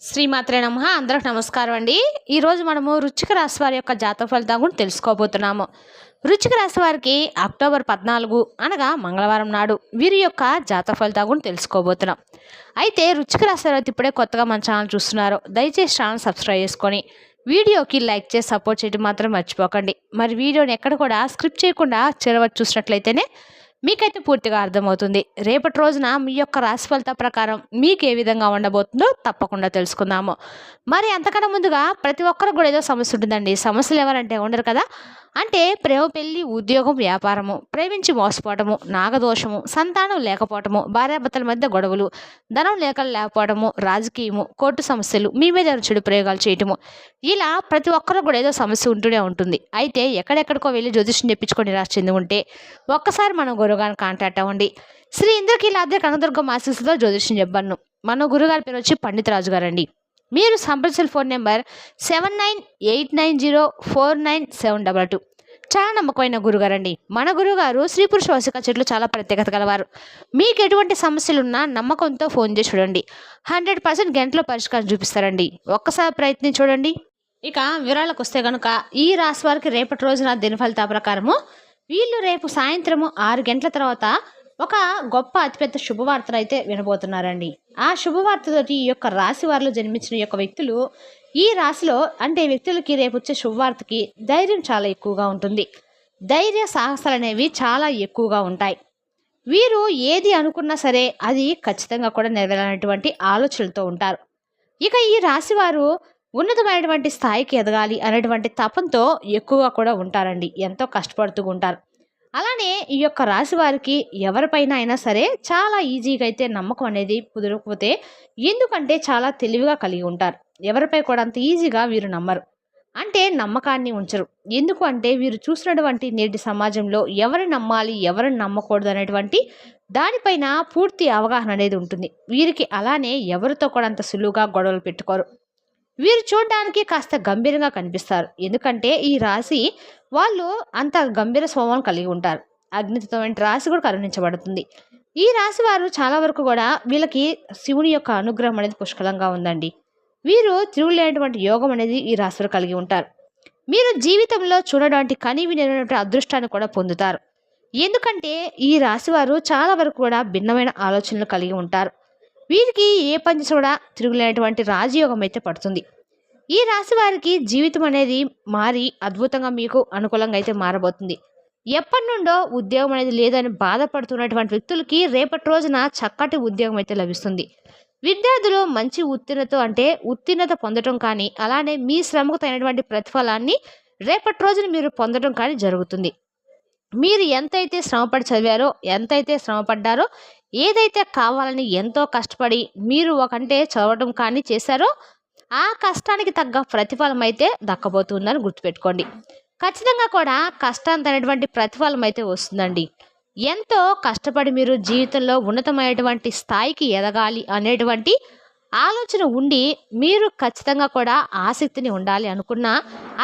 శ్రీమాత్రే నమః. అందరికి నమస్కారం అండి. ఈరోజు మనము వృశ్చిక రాశి వారి యొక్క జాతక ఫలితాలను కూడా తెలుసుకోబోతున్నాము. వృశ్చిక రాశి వారికి అక్టోబర్ 14 అనగా మంగళవారం నాడు వీరి యొక్క జాతక ఫలితాలను కూడా తెలుసుకోబోతున్నాం. అయితే వృశ్చిక రాశి వారు ఇప్పుడే కొత్తగా మన ఛానల్ చూస్తున్నారు, దయచేసి ఛానల్ సబ్స్క్రైబ్ చేసుకొని వీడియోకి లైక్ చేసి సపోర్ట్ చేయడం మాత్రం మర్చిపోకండి. మరి వీడియోని ఎక్కడ కూడా స్క్రిప్ట్ చేయకుండా చివరి చూసినట్లయితేనే మీకైతే పూర్తిగా అర్థమవుతుంది. రేపటి రోజున మీ యొక్క రాశి ఫలిత ప్రకారం మీకు ఏ విధంగా ఉండబోతుందో తప్పకుండా తెలుసుకుందాము. మరి అంతకన్నా ముందుగా ప్రతి ఒక్కరికి కూడా ఏదో సమస్య ఉంటుందండి. సమస్యలు ఎవరంటే ఉండరు కదా. అంటే ప్రేమ, పెళ్లి, ఉద్యోగం, వ్యాపారము, ప్రేమించి మోసపోవటము, నాగదోషము, సంతానం లేకపోవటము, భార్యాభర్తల మధ్య గొడవలు, ధనం లేకపోవటము, రాజకీయము, కోర్టు సమస్యలు, మీ మీద చెడు ప్రయోగాలు చేయటము, ఇలా ప్రతి ఒక్కరికి కూడా ఏదో సమస్య ఉంటూనే ఉంటుంది. అయితే ఎక్కడెక్కడికో వెళ్ళి జ్యోతిష్యం చెప్పించుకొని నిరాశ చెంది ఉంటే ఒక్కసారి మనం గురుగారిని కాంటాక్ట్ అవ్వండి. శ్రీ ఇంద్రకీలాద్రి కనకదుర్గమ్మ ఆశీస్సులతో జ్యోతిష్యం చెప్పను. మన గురుగారి పేరు వచ్చి పండిత రాజు గారండి. మీరు సంప్రదించిన ఫోన్ నెంబర్ 7989049722. చాలా నమ్మకమైన గురుగారండి. మన గురుగారు స్త్రీ పురుష వసిక చెట్లు చాలా ప్రత్యేకత గలవారు. మీకు ఎటువంటి సమస్యలున్నా నమ్మకంతో ఫోన్ చేసి చూడండి, 100% గంటలో పరిష్కారం చూపిస్తారండి. ఒక్కసారి ప్రయత్నం చూడండి. ఇక వివరాలకు వస్తే కనుక ఈ రాశి వారికి రేపటి రోజున దిన ఫలితాల ప్రకారము వీళ్ళు రేపు సాయంత్రము 6 గంటల తర్వాత ఒక గొప్ప అతిపెద్ద శుభవార్తను అయితే వినబోతున్నారండి. ఆ శుభవార్తతోటి ఈ యొక్క రాశి వారిలో జన్మించిన యొక్క వ్యక్తులు, ఈ రాశిలో అంటే వ్యక్తులకి రేపు వచ్చే శుభవార్తకి ధైర్యం చాలా ఎక్కువగా ఉంటుంది. ధైర్య సాహసాలు అనేవి చాలా ఎక్కువగా ఉంటాయి. వీరు ఏది అనుకున్నా సరే అది ఖచ్చితంగా కూడా నెరవేరనటువంటి ఆలోచనలతో ఉంటారు. ఇక ఈ రాశి వారు ఉన్నతమైనటువంటి స్థాయికి ఎదగాలి అనేటువంటి తపంతో ఎక్కువగా కూడా ఉంటారండి. ఎంతో కష్టపడుతూ ఉంటారు. అలానే ఈ యొక్క రాశి వారికి ఎవరిపైన అయినా సరే చాలా ఈజీగా అయితే నమ్మకం అనేది కుదరకపోతే, ఎందుకంటే చాలా తెలివిగా కలిగి ఉంటారు. ఎవరిపై కూడా అంత ఈజీగా వీరు నమ్మరు, అంటే నమ్మకాన్ని ఉంచరు. ఎందుకు అంటే వీరు చూసినటువంటి నేటి సమాజంలో ఎవరిని నమ్మాలి ఎవరిని నమ్మకూడదు అనేటువంటి దానిపైన పూర్తి అవగాహన అనేది ఉంటుంది వీరికి. అలానే ఎవరితో కూడా అంత సులువుగా గొడవలు పెట్టుకోరు. వీరు చూడడానికి కాస్త గంభీరంగా కనిపిస్తారు. ఎందుకంటే ఈ రాశి వాళ్ళు అంత గంభీర స్వభావం కలిగి ఉంటారు. అగ్నితత్వమైన రాశి కూడా కరుణించబడుతుంది. ఈ రాశి వారు చాలా వరకు కూడా వీళ్ళకి శివుని యొక్క అనుగ్రహం అనేది పుష్కలంగా ఉందండి. వీరు తిరుగులేనటువంటి యోగం అనేది ఈ రాశిలో కలిగి ఉంటారు. మీరు జీవితంలో చూడడానికి కనివినటువంటి అదృష్టాన్ని కూడా పొందుతారు. ఎందుకంటే ఈ రాశి వారు చాలా వరకు కూడా భిన్నమైన ఆలోచనలు కలిగి ఉంటారు. వీరికి ఏ పని కూడా తిరుగులేనటువంటి రాజయోగం అయితే పడుతుంది. ఈ రాశి వారికి జీవితం అనేది మారి అద్భుతంగా మీకు అనుకూలంగా అయితే మారబోతుంది. ఎప్పటి నుండో ఉద్యోగం అనేది లేదని బాధపడుతున్నటువంటి వ్యక్తులకి రేపటి రోజున చక్కటి ఉద్యోగం అయితే లభిస్తుంది. విద్యార్థులు మంచి ఉత్తీర్ణత పొందడం కానీ, అలానే మీ శ్రమకు తగినటువంటి ప్రతిఫలాన్ని రేపటి రోజున మీరు పొందడం కానీ జరుగుతుంది. మీరు ఎంతైతే శ్రమపడి చదివారో, ఎంతైతే శ్రమపడ్డారో, ఏదైతే కావాలని ఎంతో కష్టపడి మీరు ఒకంటే చదవడం కానీ చేశారో ఆ కష్టానికి తగ్గ ప్రతిఫలం అయితే దక్కబోతుందని గుర్తుపెట్టుకోండి. ఖచ్చితంగా కూడా కష్టానికి తగినటువంటి ప్రతిఫలం అయితే వస్తుందండి. ఎంతో కష్టపడి మీరు జీవితంలో ఉన్నతమైనటువంటి స్థాయికి ఎదగాలి అనేటువంటి ఆలోచన ఉండి మీరు ఖచ్చితంగా కూడా ఆసక్తిని ఉండాలి అనుకున్నా,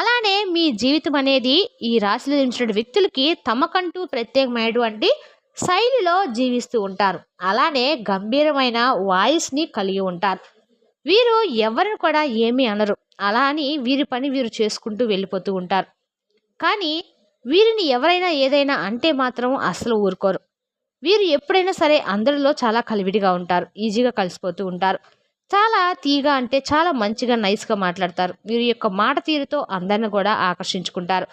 అలానే మీ జీవితం అనేది ఈ రాశిలో జన్మించిన వ్యక్తులకి తమకంటూ ప్రత్యేకమైనటువంటి శైలిలో జీవిస్తూ ఉంటారు. అలానే గంభీరమైన వాయిస్ని కలిగి ఉంటారు. వీరు ఎవరిని కూడా ఏమీ అనరు. అలా అని వీరి పని వీరు చేసుకుంటూ వెళ్ళిపోతూ ఉంటారు. కానీ వీరిని ఎవరైనా ఏదైనా అంటే మాత్రం అసలు ఊరుకోరు. వీరు ఎప్పుడైనా సరే అందరిలో చాలా కలివిడిగా ఉంటారు. ఈజీగా కలిసిపోతూ ఉంటారు. చాలా తీగా అంటే చాలా మంచిగా నైస్గా మాట్లాడతారు. వీరి యొక్క మాట తీరుతో అందరిని కూడా ఆకర్షించుకుంటారు.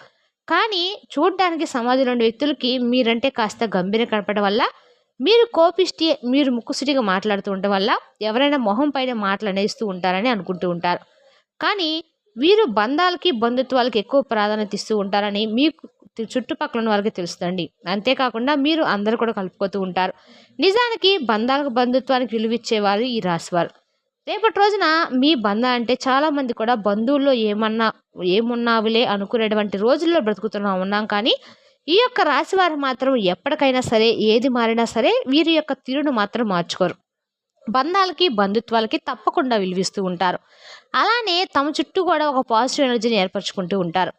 కానీ చూడడానికి సమాజంలోని వ్యక్తులకి మీరంటే కాస్త గంభీరం కనపడడం వల్ల, మీరు కోపిష్టి, మీరు ముక్కుసుటిగా మాట్లాడుతూ ఉండడం వల్ల ఎవరైనా మొహం పైన మాటలు అనేస్తూ ఉంటారని అనుకుంటూ ఉంటారు. కానీ వీరు బంధాలకి బంధుత్వాలకి ఎక్కువ ప్రాధాన్యత ఇస్తూ ఉంటారని మీకు చుట్టుపక్కల ఉన్న వారికి తెలుస్తుందండి. అంతేకాకుండా మీరు అందరూ కూడా కలుపుకోతూ ఉంటారు. నిజానికి బంధాలకు బంధుత్వానికి విలువిచ్చేవారు ఈ రాశివారు. రేపటి రోజున మీ బంధం అంటే చాలామంది కూడా బంధువుల్లో ఏమున్నావులే అనుకునేటువంటి రోజుల్లో ఉన్నాం. కానీ ఈ యొక్క రాశి వారు మాత్రం ఎప్పటికైనా సరే ఏది మారినా సరే వీరి యొక్క తీరును మాత్రం మార్చుకోరు. బంధాలకి బంధుత్వాలకి తప్పకుండా విలువిస్తూ ఉంటారు. అలానే తమ చుట్టూ కూడా ఒక పాజిటివ్ ఎనర్జీని ఏర్పరచుకుంటూ ఉంటారు.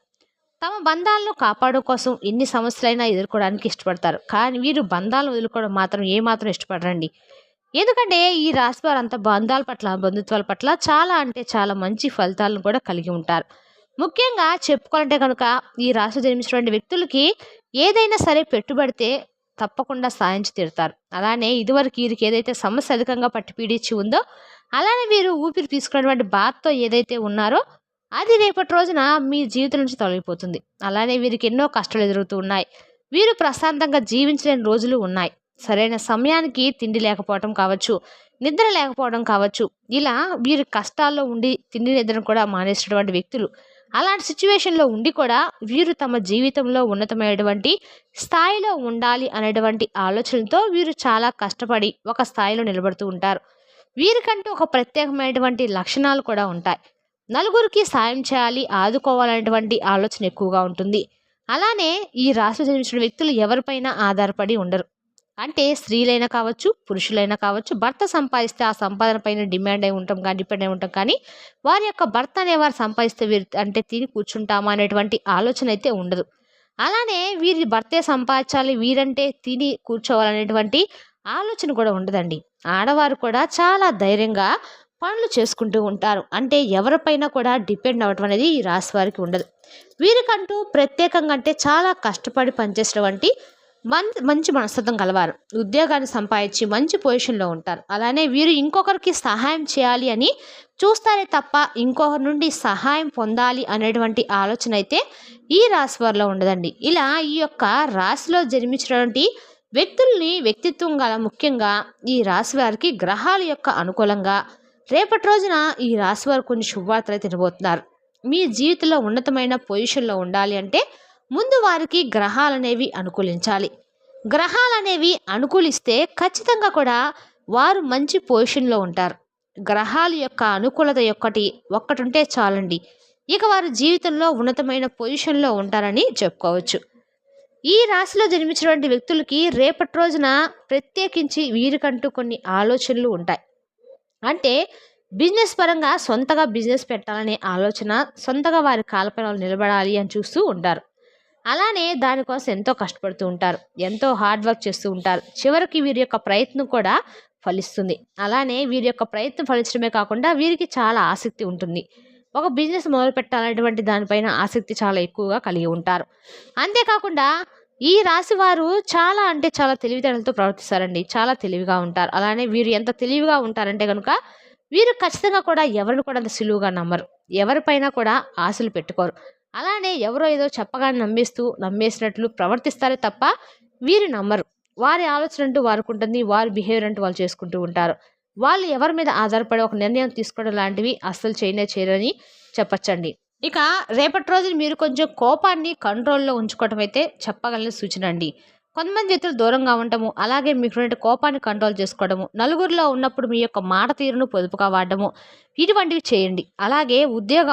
తమ బంధాలను కాపాడడం కోసం ఎన్ని సమస్యలైనా ఎదుర్కోవడానికి ఇష్టపడతారు. కానీ వీరు బంధాలను వదులుకోవడం మాత్రం ఏమాత్రం ఇష్టపడరండి. ఎందుకంటే ఈ రాశి వారంతా బంధాల పట్ల, బంధుత్వాల పట్ల చాలా అంటే చాలా మంచి ఫలితాలను కూడా కలిగి ఉంటారు. ముఖ్యంగా చెప్పుకోవాలంటే కనుక ఈ రాశిలో జన్మించినటువంటి వ్యక్తులకి ఏదైనా సరే పెట్టుబడితే తప్పకుండా సాధించి తీరుతారు. అలానే ఇదివరకు వీరికి ఏదైతే సమస్య అధికంగా పట్టి పీడించి ఉందో, అలానే వీరు ఊపిరి తీసుకున్నటువంటి బాధతో ఏదైతే ఉన్నారో అది రేపటి రోజున మీ జీవితం నుంచి తొలగిపోతుంది. అలానే వీరికి ఎన్నో కష్టాలు ఎదురవుతూ ఉన్నాయి. వీరు ప్రశాంతంగా జీవించలేని రోజులు ఉన్నాయి. సరైన సమయానికి తిండి లేకపోవడం కావచ్చు, నిద్ర లేకపోవడం కావచ్చు, ఇలా వీరు కష్టాల్లో ఉండి తిండి నిద్రను కూడా మానేసినటువంటి వ్యక్తులు. అలాంటి సిచ్యువేషన్లో ఉండి కూడా వీరు తమ జీవితంలో ఉన్నతమైనటువంటి స్థాయిలో ఉండాలి అనేటువంటి ఆలోచనతో వీరు చాలా కష్టపడి ఒక స్థాయిలో నిలబడుతూ ఉంటారు. వీరికంటూ ఒక ప్రత్యేకమైనటువంటి లక్షణాలు కూడా ఉంటాయి. నలుగురికి సాయం చేయాలి, ఆదుకోవాలనేటువంటి ఆలోచన ఎక్కువగా ఉంటుంది. అలానే ఈ రాశిలో జన్మించిన వ్యక్తులు ఎవరిపైన ఆధారపడి ఉండరు. అంటే స్త్రీలైనా కావచ్చు, పురుషులైనా కావచ్చు, భర్త సంపాదిస్తే ఆ సంపాదన పైన డిమాండ్ అయి ఉంటాం కానీ, డిపెండ్ అయి ఉంటాం కానీ, వారి యొక్క భర్త అనేవారు సంపాదిస్తే వీరు అంటే తిని కూర్చుంటామా అనేటువంటి ఆలోచన అయితే ఉండదు. అలానే వీరి భర్తే సంపాదించాలి, వీరంటే తిని కూర్చోవాలనేటువంటి ఆలోచన కూడా ఉండదండి. ఆడవారు కూడా చాలా ధైర్యంగా పనులు చేసుకుంటూ ఉంటారు. అంటే ఎవరిపైన కూడా డిపెండ్ అవ్వటం అనేది ఈ రాశి వారికి ఉండదు. వీరికంటూ ప్రత్యేకంగా అంటే చాలా కష్టపడి పనిచేసేటువంటి మంచి మనస్తత్వం కలవారు. ఉద్యోగాన్ని సంపాదించి మంచి పొజిషన్లో ఉంటారు. అలానే వీరు ఇంకొకరికి సహాయం చేయాలి అని చూస్తారే తప్ప ఇంకొకరి నుండి సహాయం పొందాలి అనేటువంటి ఆలోచన అయితే ఈ రాశి వారిలో ఉండదండి. ఇలా ఈ యొక్క రాశిలో జన్మించినటువంటి వ్యక్తుల్ని వ్యక్తిత్వం గల ముఖ్యంగా ఈ రాశి వారికి గ్రహాల యొక్క అనుకూలంగా రేపటి రోజున ఈ రాశి వారు కొన్ని శుభవార్తలు తినబోతున్నారు. మీ జీవితంలో ఉన్నతమైన పొజిషన్లో ఉండాలి అంటే ముందు వారికి గ్రహాలు అనేవి అనుకూలించాలి. గ్రహాలు అనేవి అనుకూలిస్తే ఖచ్చితంగా కూడా వారు మంచి పొజిషన్లో ఉంటారు. గ్రహాల యొక్క అనుకూలత ఒక్కటి ఉంటే చాలండి, ఇక వారు జీవితంలో ఉన్నతమైన పొజిషన్లో ఉంటారని చెప్పుకోవచ్చు. ఈ రాశిలో జన్మించినటువంటి వ్యక్తులకి రేపటి రోజున ప్రత్యేకించి వీరికంటూ కొన్ని ఆలోచనలు ఉంటాయి. అంటే బిజినెస్ పరంగా సొంతగా బిజినెస్ పెట్టాలనే ఆలోచన, సొంతగా వారి కాళ్ళపైన వాళ్ళు నిలబడాలి అని చూస్తూ ఉంటారు. అలానే దానికోసం ఎంతో కష్టపడుతూ ఉంటారు, ఎంతో హార్డ్ వర్క్ చేస్తూ ఉంటారు. చివరికి వీరి యొక్క ప్రయత్నం కూడా ఫలిస్తుంది. అలానే వీరి యొక్క ప్రయత్నం ఫలించడమే కాకుండా వీరికి చాలా ఆసక్తి ఉంటుంది. ఒక బిజినెస్ మొదలు పెట్టాలనేటువంటి దానిపైన ఆసక్తి చాలా ఎక్కువగా కలిగి ఉంటారు. అంతేకాకుండా ఈ రాశి వారు చాలా అంటే చాలా తెలివితేటలతో ప్రవర్తిస్తారండి. చాలా తెలివిగా ఉంటారు. అలానే వీరు ఎంత తెలివిగా ఉంటారంటే కనుక వీరు ఖచ్చితంగా కూడా ఎవరిని కూడా అంత సులువుగా నమ్మరు. ఎవరిపైన కూడా ఆశలు పెట్టుకోరు. అలానే ఎవరో ఏదో చెప్పగానే నమ్మేసినట్లు ప్రవర్తిస్తారే తప్ప వీరు నమ్మరు. వారి ఆలోచన అంటూ వారికి ఉంటుంది. వారి బిహేవియర్ అంటూ వాళ్ళు చేసుకుంటూ ఉంటారు. వాళ్ళు ఎవరి మీద ఆధారపడి ఒక నిర్ణయం తీసుకోవడం లాంటివి అస్సలు చేయరని చెప్పచ్చండి. ఇక రేపటి రోజున మీరు కొంచెం కోపాన్ని కంట్రోల్లో ఉంచుకోవటం అయితే చెప్పగలిగిన సూచన అండి. కొంతమంది వ్యక్తులు దూరంగా ఉండటము, అలాగే మీకున్న కోపాన్ని కంట్రోల్ చేసుకోవడము, నలుగురిలో ఉన్నప్పుడు మీ యొక్క మాట తీరును పొదుపుగా వాడడము, ఇటువంటివి చేయండి. అలాగే ఉద్యోగ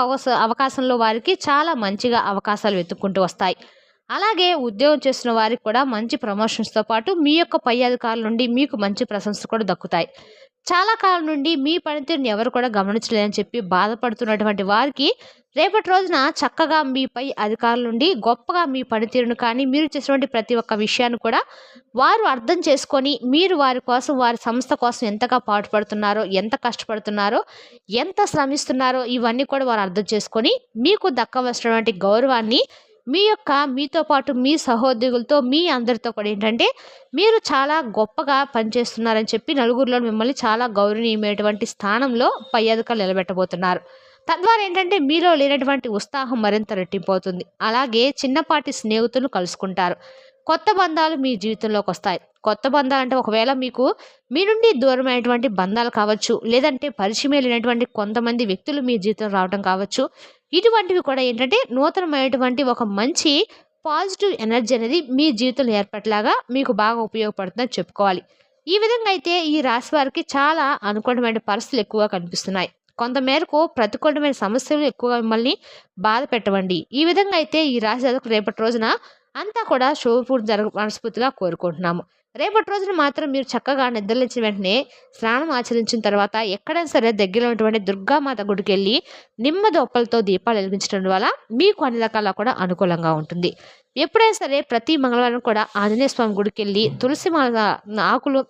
అవకాశంలో వారికి చాలా మంచిగా అవకాశాలు వెతుక్కుంటూ వస్తాయి. అలాగే ఉద్యోగం చేస్తున్న వారికి కూడా మంచి ప్రమోషన్స్తో పాటు మీ యొక్క పై అధికారుల నుండి మీకు మంచి ప్రశంసలు కూడా దక్కుతాయి. చాలా కాలం నుండి మీ పనితీరుని ఎవరు కూడా గమనించలేదని చెప్పి బాధపడుతున్నటువంటి వారికి రేపటి రోజున చక్కగా మీ పై అధికారుల నుండి గొప్పగా మీ పనితీరును కానీ మీరు చేసినటువంటి ప్రతి ఒక్క విషయాన్ని కూడా వారు అర్థం చేసుకొని మీరు వారి కోసం, వారి సంస్థ కోసం ఎంతగా పాటుపడుతున్నారో, ఎంత కష్టపడుతున్నారో, ఎంత శ్రమిస్తున్నారో ఇవన్నీ కూడా వారు అర్థం చేసుకొని మీకు దక్కవలసినటువంటి గౌరవాన్ని మీతో పాటు మీ సహోద్యోగులతో, మీ అందరితో కూడా ఏంటంటే మీరు చాలా గొప్పగా పనిచేస్తున్నారని చెప్పి నలుగురిలో మిమ్మల్ని చాలా గౌరవనీయమైనటువంటి స్థానంలో పై అధికారులు నిలబెట్టబోతున్నారు. తద్వారా ఏంటంటే మీలో లేనటువంటి ఉత్సాహం మరింత రెట్టింపవుతుంది. అలాగే చిన్నపాటి స్నేహితులు కలుసుకుంటారు. కొత్త బంధాలు మీ జీవితంలోకి వస్తాయి. కొత్త బంధాలు అంటే ఒకవేళ మీ నుండి దూరమైనటువంటి బంధాలు కావచ్చు, లేదంటే పరిచయమే లేనటువంటి కొంతమంది వ్యక్తులు మీ జీవితం రావడం కావచ్చు. ఇటువంటివి కూడా ఏంటంటే నూతనమైనటువంటి ఒక మంచి పాజిటివ్ ఎనర్జీ అనేది మీ జీవితంలో ఏర్పడేలాగా మీకు బాగా ఉపయోగపడుతుందని చెప్పుకోవాలి. ఈ విధంగా అయితే ఈ రాశి వారికి చాలా అనుకూలమైన పరిస్థితులు ఎక్కువగా కనిపిస్తున్నాయి. కొంతమేరకు ప్రతికూలమైన సమస్యలు ఎక్కువగా మిమ్మల్ని బాధ పెట్టవండి. ఈ విధంగా అయితే ఈ రాశి వారికి రేపటి రోజున అంతా కూడా శుభపూర్తి మనస్ఫూర్తిగా కోరుకుంటున్నాము. రేపటి రోజున మాత్రం మీరు చక్కగా నిద్రలేచిన వెంటనే స్నానం ఆచరించిన తర్వాత ఎక్కడైనా సరే దగ్గరలో ఉన్నటువంటి దుర్గామాత గుడికి వెళ్ళి నిమ్మదొప్పలతో దీపాలు వెలిగించడం వల్ల మీకు అన్ని రకాల కూడా అనుకూలంగా ఉంటుంది. ఎప్పుడైనా సరే ప్రతి మంగళవారం కూడా ఆంజనేయ స్వామి గుడికి వెళ్ళి తులసి ఆకులు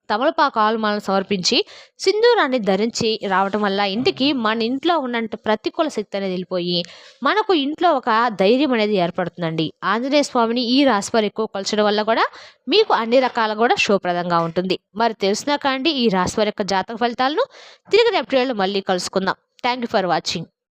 తమలపాకు ఆలుమాలను సమర్పించి సింధూరాన్ని ధరించి రావటం వల్ల ఇంటికి మన ఇంట్లో ఉన్నంత ప్రతికూల శక్తి అనేది వెళ్ళిపోయి మనకు ఇంట్లో ఒక ధైర్యం అనేది ఏర్పడుతుందండి. ఆంజనేయ స్వామిని ఈ రాశి వారు ఎక్కువ కొలచడం వల్ల కూడా మీకు అన్ని రకాల కూడా శుభప్రదంగా ఉంటుంది. మరి తెలిసినా కాండి ఈ రాశి వారి యొక్క జాతక ఫలితాలను తిరిగి రేపటి మళ్ళీ కలుసుకుందాం. Thank you for watching.